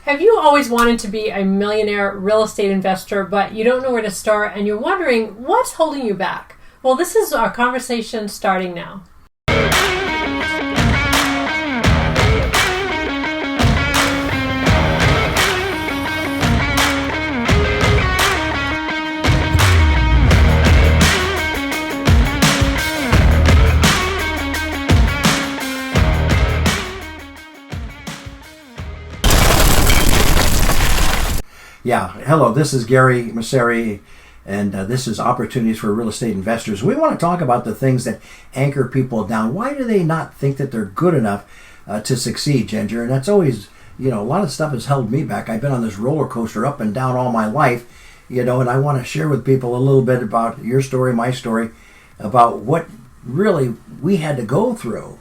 Have you always wanted to be a millionaire real estate investor, but you don't know where to start and you're wondering what's holding you back? Well, this is our conversation starting now. Yeah, hello, this is Gary Masseri, and this is Opportunities for Real Estate Investors. We want to talk about the things that anchor people down. Why do they not think that they're good enough to succeed, Ginger? And that's always, a lot of stuff has held me back. I've been on this roller coaster up and down all my life, and I want to share with people a little bit about your story, my story, about what really we had to go through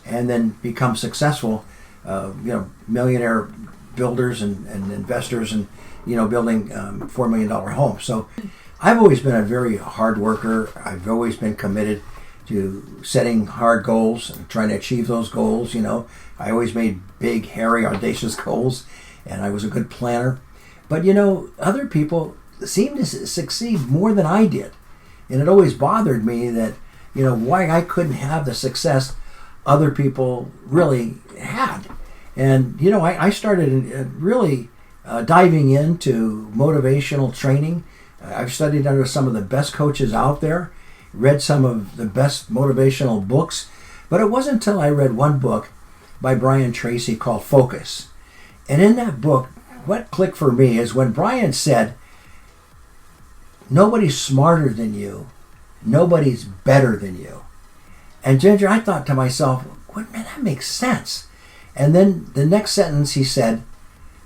and then become successful, millionaire builders and investors and building $4 million homes. So I've always been a very hard worker. I've always been committed to setting hard goals and trying to achieve those goals. I always made big, hairy, audacious goals, and I was a good planner. But, other people seemed to succeed more than I did. And it always bothered me that, why I couldn't have the success other people really had. And, I started really diving into motivational training. I've studied under some of the best coaches out there, read some of the best motivational books, but it wasn't until I read one book by Brian Tracy called Focus. And in that book, what clicked for me is when Brian said, nobody's smarter than you, nobody's better than you. And Ginger, I thought to myself, man, that makes sense. And then the next sentence he said,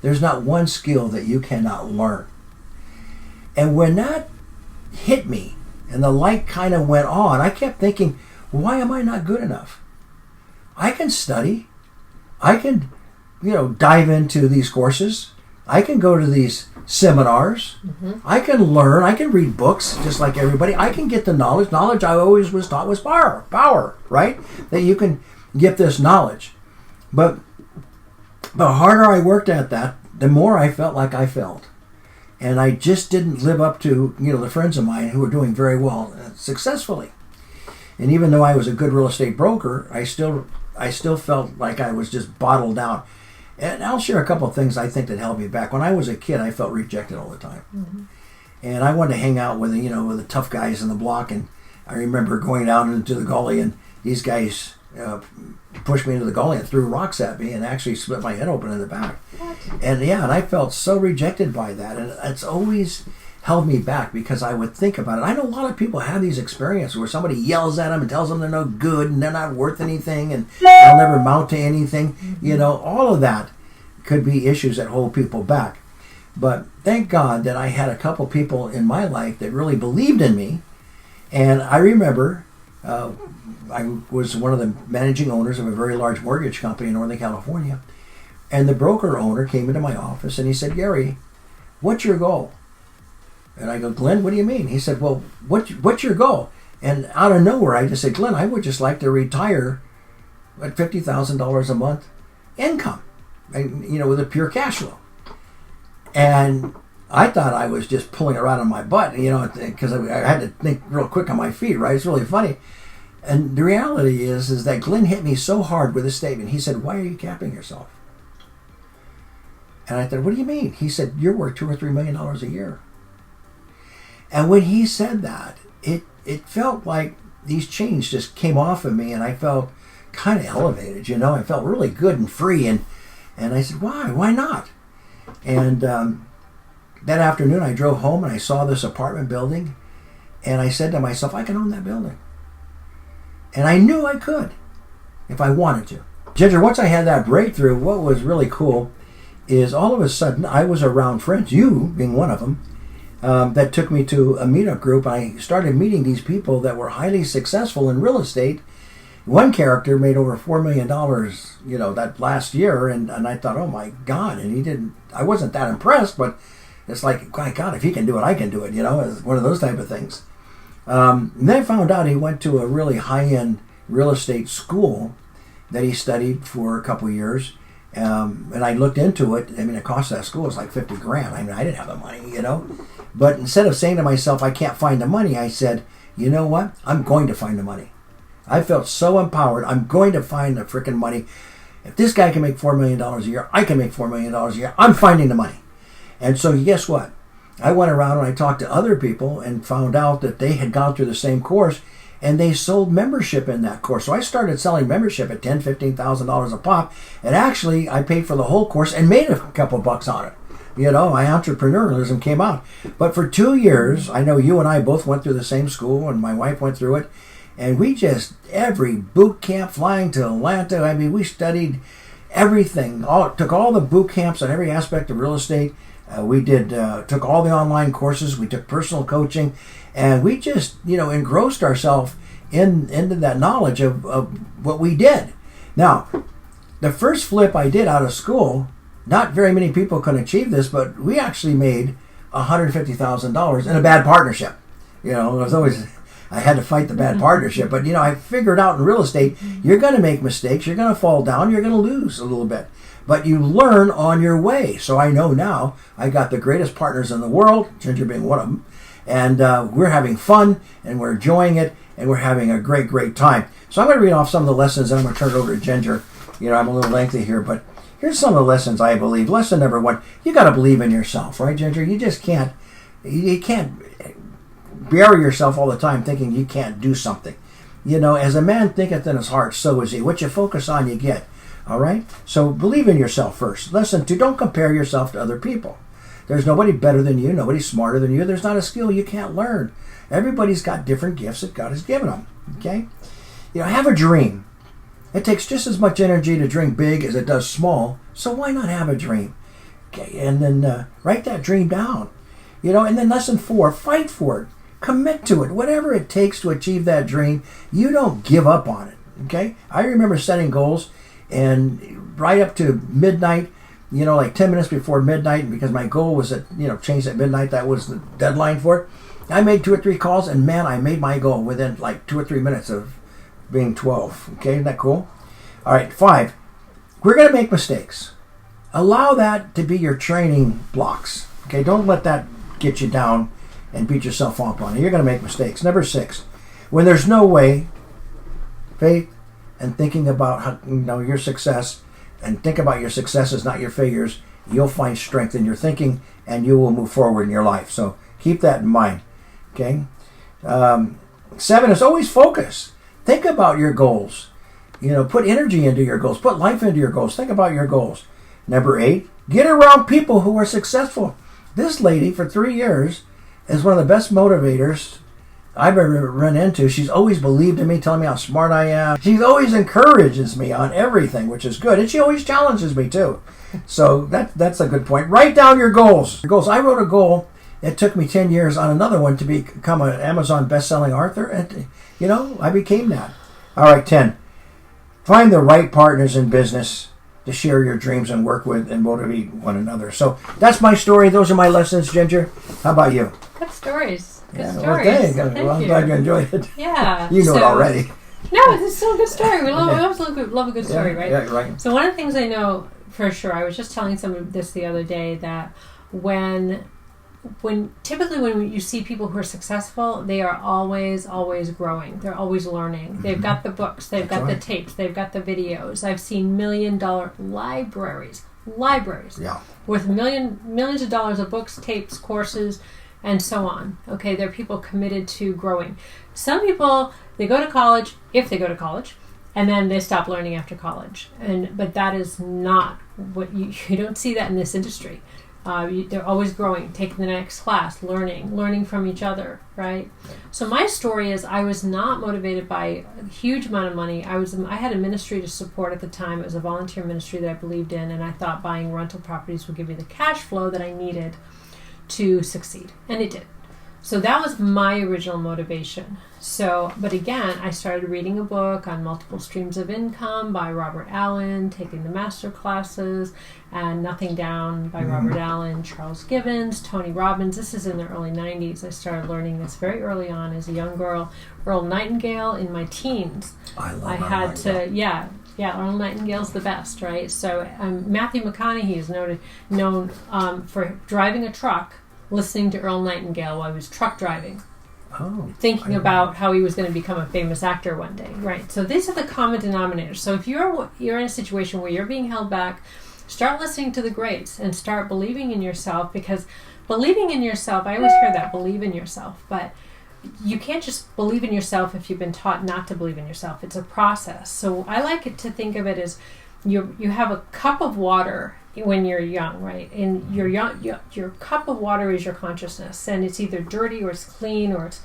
there's not one skill that you cannot learn. And when that hit me and the light kind of went on, I kept thinking, why am I not good enough? I can study. I can, dive into these courses. I can go to these seminars. Mm-hmm. I can learn. I can read books just like everybody. I can get the knowledge. Knowledge I always was taught was power, right? That you can get this knowledge. But the harder I worked at that, the more I felt like I felt. And I just didn't live up to, the friends of mine who were doing very well successfully. And even though I was a good real estate broker, I still felt like I was just bottled down. And I'll share a couple of things I think that held me back. When I was a kid, I felt rejected all the time. Mm-hmm. And I wanted to hang out with with the tough guys in the block. And I remember going down into the gully, and these guys pushed me into the gully and threw rocks at me and actually split my head open in the back. What? And I felt so rejected by that. And it's always held me back because I would think about it. I know a lot of people have these experiences where somebody yells at them and tells them they're no good and they're not worth anything and they'll never amount to anything. Mm-hmm. All of that could be issues that hold people back. But thank God that I had a couple people in my life that really believed in me. And I remember I was one of the managing owners of a very large mortgage company in Northern California. And the broker owner came into my office and he said, Gary, what's your goal? And I go, Glenn, what do you mean? He said, well, what's your goal? And out of nowhere, I just said, Glenn, I would just like to retire at $50,000 a month income, with a pure cash flow. And I thought I was just pulling it right on my butt, because I had to think real quick on my feet, right? It's really funny. And the reality is that Glenn hit me so hard with this statement. He said, why are you capping yourself? And I thought, what do you mean? He said, you're worth $2 or $3 million a year. And when he said that, it felt like these chains just came off of me, and I felt kind of elevated, I felt really good and free. And I said, why? Why not? And that afternoon, I drove home and I saw this apartment building, and I said to myself, I can own that building. And I knew I could if I wanted to. Ginger, once I had that breakthrough, what was really cool is all of a sudden I was around friends, you being one of them, that took me to a meetup group. I started meeting these people that were highly successful in real estate. One character made over $4 million, that last year, and I thought, oh my God, and I wasn't that impressed, but it's like, my God, if he can do it, I can do it, it's one of those type of things. And then I found out he went to a really high-end real estate school that he studied for a couple of years, And I looked into it. I mean, the cost of that school was like $50,000. I mean, I didn't have the money, you know. But instead of saying to myself, I can't find the money, I said, you know what? I'm going to find the money. I felt so empowered. I'm going to find the freaking money. If this guy can make $4 million a year, I can make $4 million a year. I'm finding the money. And so guess what? I went around and I talked to other people and found out that they had gone through the same course and they sold membership in that course. So I started selling membership at $10,000, $15,000 a pop. And actually, I paid for the whole course and made a couple bucks on it. You know, my entrepreneurialism came out. But for 2 years, I know you and I both went through the same school and my wife went through it. And we just, every boot camp, flying to Atlanta, I mean, we studied everything. Took all the boot camps on every aspect of real estate. We took all the online courses. We took personal coaching. And we just, you know, engrossed ourselves into that knowledge of what we did. Now, the first flip I did out of school, not very many people can achieve this, but we actually made $150,000 in a bad partnership. You know, it was always... I had to fight the bad partnership, but you know, I figured out in real estate, you're going to make mistakes, you're going to fall down, you're going to lose a little bit, but you learn on your way. So I know now I got the greatest partners in the world, Ginger being one of them, and we're having fun and we're enjoying it and we're having a great time. So I'm going to read off some of the lessons and I'm going to turn it over to Ginger. You know, I'm a little lengthy here, but here's some of the lessons I believe. Lesson number 1: you got to believe in yourself, right, Ginger? You just can't. You can't bury yourself all the time thinking you can't do something. You know, as a man thinketh in his heart, so is he. What you focus on, you get. All right? So believe in yourself first. Lesson 2, don't compare yourself to other people. There's nobody better than you, nobody smarter than you. There's not a skill you can't learn. Everybody's got different gifts that God has given them. Okay? You know, have a dream. It takes just as much energy to dream big as it does small. So why not have a dream? Okay, and then write that dream down. You know, and then lesson 4, fight for it. Commit to it. Whatever it takes to achieve that dream, you don't give up on it. Okay? I remember setting goals and right up to midnight, you know, like 10 minutes before midnight, because my goal was at, you know, change at midnight. That was the deadline for it. I made 2 or 3 calls and man, I made my goal within like 2 or 3 minutes of being 12. Okay? Isn't that cool? All right. 5, we're going to make mistakes. Allow that to be your training blocks. Okay? Don't let that get you down and beat yourself up on it. You're going to make mistakes. Number 6, when there's no way, faith and thinking about how, you know, your success, and think about your successes, not your failures, you'll find strength in your thinking and you will move forward in your life. So keep that in mind. Okay. 7 is always focus. Think about your goals. You know, put energy into your goals. Put life into your goals. Think about your goals. Number 8, get around people who are successful. This lady for 3 years is one of the best motivators I've ever run into. She's always believed in me, telling me how smart I am. She always encourages me on everything, which is good. And she always challenges me too. So that's a good point. Write down your goals. I wrote a goal. It took me 10 years on another one to become an Amazon best-selling author. And, you know, I became that. All right, 10. Find the right partners in business to share your dreams and work with and motivate one another. So that's my story. Those are my lessons, Ginger. How about you? Good stories. Good stories. Well, Thank well, I'm glad you enjoyed it. Yeah. You know it already. No, it's still a good story. We always love a good story, right? Yeah, right. So one of the things I know for sure, I was just telling someone this the other day, that when typically when you see people who are successful, they are always growing. They're always learning. They've got the books, they've got the tapes, they've got the videos. I've seen $1 million libraries with millions of dollars of books, tapes, courses, and so on. Okay, they're people committed to growing. Some people, they go to college, if they go to college, and then they stop learning after college. But that is not what you don't see that in this industry. They're always growing, taking the next class, learning from each other, right? So my story is, I was not motivated by a huge amount of money. I had a ministry to support at the time. It was a volunteer ministry that I believed in, and I thought buying rental properties would give me the cash flow that I needed to succeed, and it did. So that was my original motivation. But again, I started reading a book on multiple streams of income by Robert Allen, taking the master classes, and Nothing Down by Robert Allen, Charles Gibbons, Tony Robbins. This is in the early 90s. I started learning this very early on as a young girl. Earl Nightingale in my teens. I love I had to, Yeah, Earl Nightingale's the best, right? So Matthew McConaughey is known for driving a truck, listening to Earl Nightingale while he was truck driving. Oh, Thinking about how he was going to become a famous actor one day, right? So these are the common denominators. So if you're in a situation where you're being held back, start listening to the greats and start believing in yourself, because believing in yourself, I always hear that, believe in yourself, but you can't just believe in yourself if you've been taught not to believe in yourself. It's a process. So I like it to think of it as you have a cup of water when you're young, right? And your cup of water is your consciousness, and it's either dirty or it's clean or it's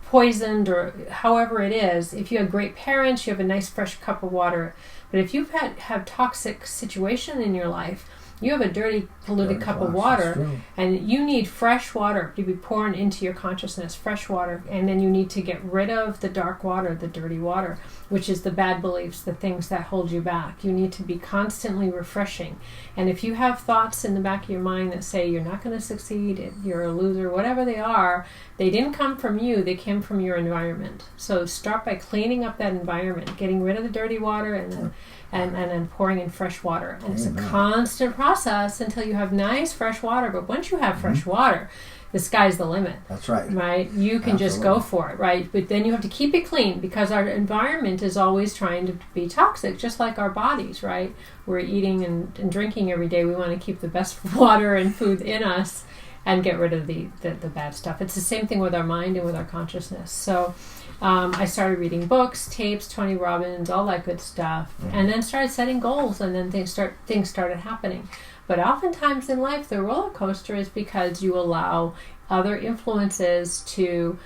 poisoned or however it is. If you have great parents, you have a nice fresh cup of water. But if you've have toxic situation in your life, you have a dirty, polluted cup of water, and you need fresh water to be poured into your consciousness, fresh water, and then you need to get rid of the dark water, the dirty water, which is the bad beliefs, the things that hold you back. You need to be constantly refreshing. And if you have thoughts in the back of your mind that say you're not going to succeed, you're a loser, whatever they are, they didn't come from you, they came from your environment. So start by cleaning up that environment, getting rid of the dirty water, and then pouring in fresh water. And it's a constant process until you have nice fresh water. But once you have fresh water, the sky's the limit. That's right. Right? You can just go for it, right? But then you have to keep it clean, because our environment is always trying to be toxic, just like our bodies, right? We're eating and drinking every day. We want to keep the best water and food in us and get rid of the bad stuff. It's the same thing with our mind and with our consciousness. So I started reading books, tapes, Tony Robbins, all that good stuff, and then started setting goals, and then things started happening. But oftentimes in life, the roller coaster is because you allow other influences to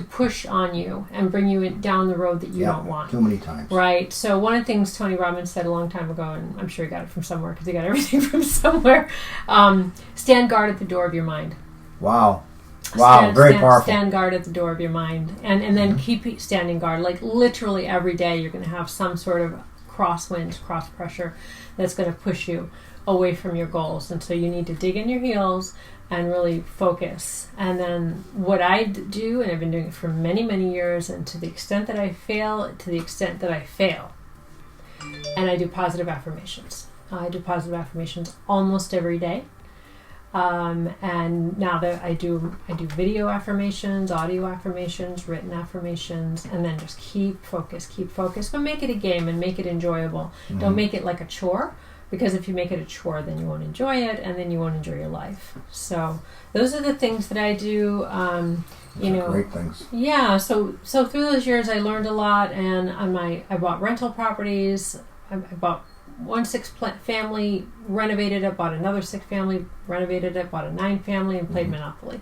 push on you and bring you down the road that you don't want. Too many times. Right. So one of the things Tony Robbins said a long time ago, and I'm sure he got it from somewhere because he got everything from somewhere, stand guard at the door of your mind. Wow. Very powerful. Stand guard at the door of your mind, and then keep standing guard. Like literally every day you're going to have some sort of crosswinds, cross pressure that's going to push you away from your goals. And so you need to dig in your heels and really focus. And then what I do, and I've been doing it for many, many years, and to the extent that I fail, and I do positive affirmations. I do positive affirmations almost every day. And now that I do video affirmations, audio affirmations, written affirmations, and then just keep focus, but make it a game and make it enjoyable. Don't make it like a chore, because if you make it a chore, then you won't enjoy it, and then you won't enjoy your life. So those are the things that I do. Great things. Yeah. So through those years, I learned a lot, and I bought rental properties. I bought 1 6-family, renovated it, bought another 6-family, renovated it, bought a 9-family, and played Monopoly.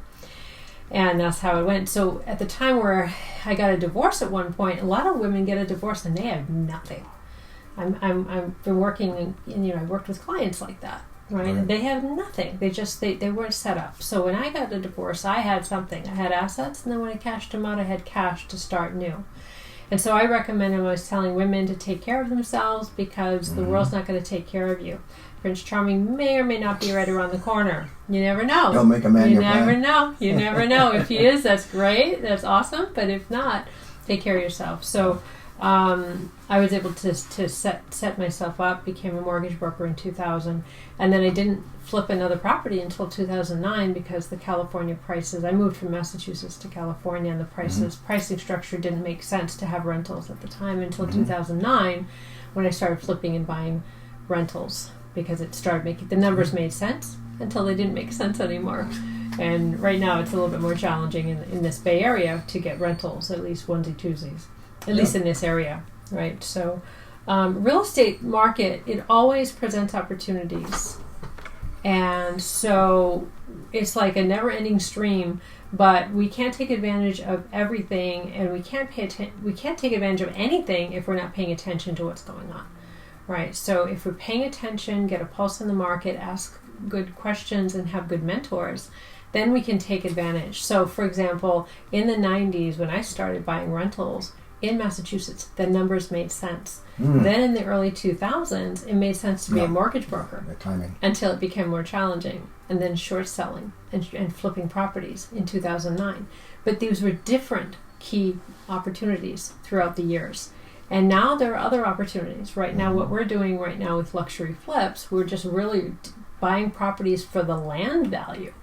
And that's how it went. So at the time where I got a divorce at one point, a lot of women get a divorce and they have nothing. I've been working, and I worked with clients like that, right? They have nothing. They weren't set up. So when I got a divorce, I had something. I had assets, and then when I cashed them out, I had cash to start new. And so I recommend, and I was telling women to take care of themselves, because the world's not going to take care of you. Prince Charming may or may not be right around the corner. You never know. Don't make a man your plan. You never know. You never know. If he is, that's great. That's awesome. But if not, take care of yourself. So I was able to set myself up, became a mortgage broker in 2000, and then I didn't flip another property until 2009 because the California prices, I moved from Massachusetts to California, and the pricing structure didn't make sense to have rentals at the time until 2009, when I started flipping and buying rentals, because it started making, the numbers made sense until they didn't make sense anymore. And right now it's a little bit more challenging in this Bay Area to get rentals, at least onesie twosies. At least in this area, right? So real estate market, it always presents opportunities. And so it's like a never-ending stream, but we can't take advantage of everything, and we can't take advantage of anything if we're not paying attention to what's going on, right? So if we're paying attention, get a pulse in the market, ask good questions, and have good mentors, then we can take advantage. So for example, in the 90s, when I started buying rentals, in Massachusetts, the numbers made sense. Then in the early 2000s, it made sense to be a mortgage broker. The timing. Until it became more challenging. And then short selling and flipping properties in 2009. But these were different key opportunities throughout the years. And now there are other opportunities. Right now, what we're doing right now with luxury flips, we're just really buying properties for the land value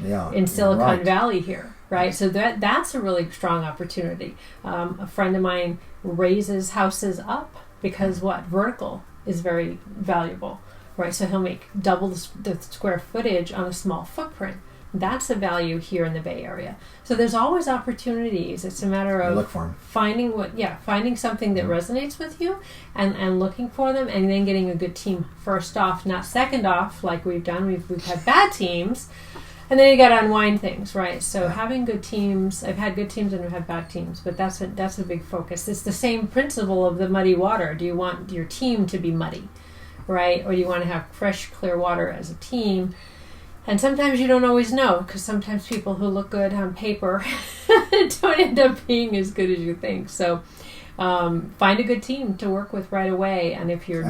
in Silicon Valley here, right? So that's a really strong opportunity. A friend of mine raises houses up because vertical is very valuable, right? So he'll make double the square footage on a small footprint. That's the value here in the Bay Area. So there's always opportunities. It's a matter of finding something that resonates with you and looking for them, and then getting a good team first off, not second off like we've done. We've had bad teams, and then you got to unwind things, right? So having good teams, I've had good teams and I've had bad teams, but that's a big focus. It's the same principle of the muddy water. Do you want your team to be muddy, right? Or do you want to have fresh, clear water as a team? And sometimes you don't always know, because sometimes people who look good on paper don't end up being as good as you think. So find a good team to work with right away. And if you're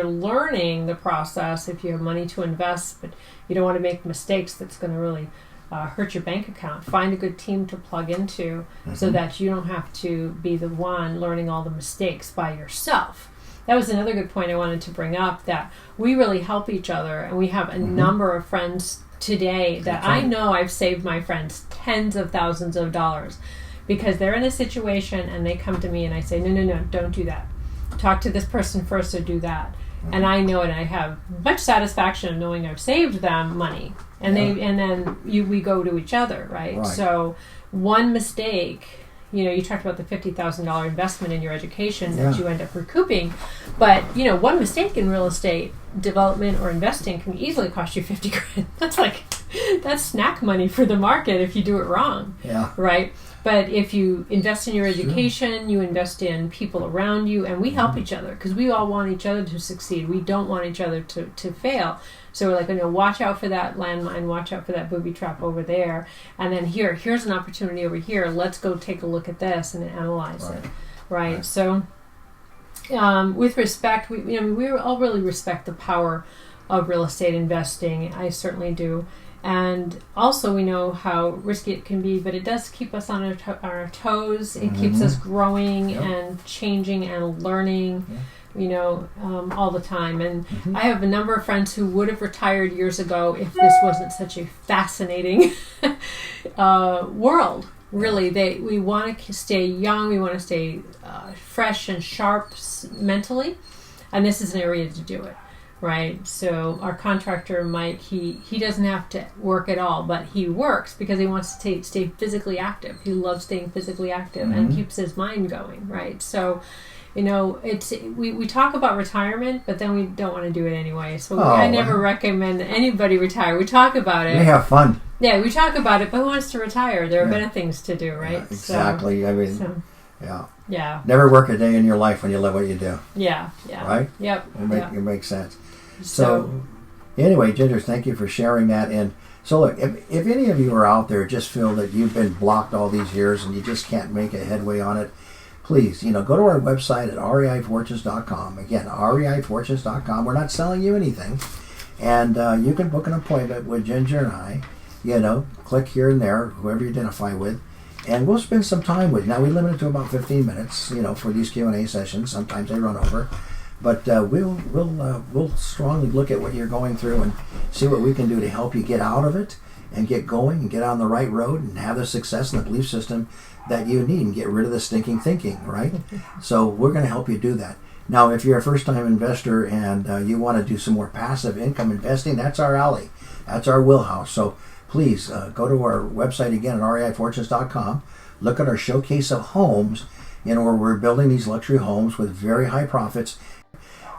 learning the process, if you have money to invest, but you don't want to make mistakes that's going to really hurt your bank account, find a good team to plug into so that you don't have to be the one learning all the mistakes by yourself. That was another good point I wanted to bring up, that we really help each other, and we have a number of friends today that I know I've saved my friends tens of thousands of dollars because they're in a situation and they come to me and I say, no, don't do that. Talk to this person first or do that. And I know it, and I have much satisfaction of knowing I've saved them money. And we go to each other, right? So one mistake, you talked about the $50,000 investment in your education that you end up recouping, but one mistake in real estate development or investing can easily cost you $50,000. That's snack money for the market if you do it wrong, right? But if you invest in your education, you invest in people around you, and we help each other because we all want each other to succeed. We don't want each other to fail. So we're like, watch out for that landmine, watch out for that booby trap over there, and then here's an opportunity over here. Let's go take a look at this and analyze it, right? So with respect, we all really respect the power of real estate investing. I certainly do. And also we know how risky it can be, but it does keep us on our toes. It keeps us growing and changing and learning, all the time. And I have a number of friends who would have retired years ago if this wasn't such a fascinating world. Really, we want to stay young. We want to stay fresh and sharp mentally, and this is an area to do it. Right, so our contractor Mike, he doesn't have to work at all, but he works because he wants to stay physically active. He loves staying physically active and keeps his mind going. Right, so it's we talk about retirement, but then we don't want to do it anyway. So I never recommend anybody retire. We talk about it. We have fun. Yeah, we talk about it, but who wants to retire? There are better things to do, right? Yeah, exactly. So, Yeah. Never work a day in your life when you love what you do. Yeah. Right? Yep. It makes sense. So anyway, Ginger, thank you for sharing that. And so look, if any of you are out there just feel that you've been blocked all these years and you just can't make a headway on it, please, go to our website at reifortunes.com. Again, reifortunes.com. We're not selling you anything. And you can book an appointment with Ginger and I. Click here and there, whoever you identify with. And we'll spend some time with you. Now, we limit it to about 15 minutes, for these Q&A sessions. Sometimes they run over. But we'll strongly look at what you're going through and see what we can do to help you get out of it and get going and get on the right road and have the success and the belief system that you need and get rid of the stinking thinking, right? So we're going to help you do that. Now, if you're a first-time investor and you want to do some more passive income investing, that's our alley. That's our wheelhouse. So please go to our website again at reifortunes.com. Look at our showcase of homes, where we're building these luxury homes with very high profits.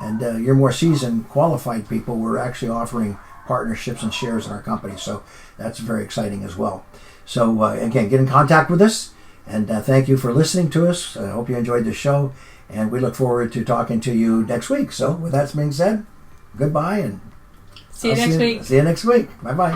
And you're more seasoned, qualified people. We're actually offering partnerships and shares in our company. So that's very exciting as well. So again, get in contact with us. And thank you for listening to us. I hope you enjoyed the show. And we look forward to talking to you next week. So with that being said, goodbye. And see you next week. See you next week. Bye-bye.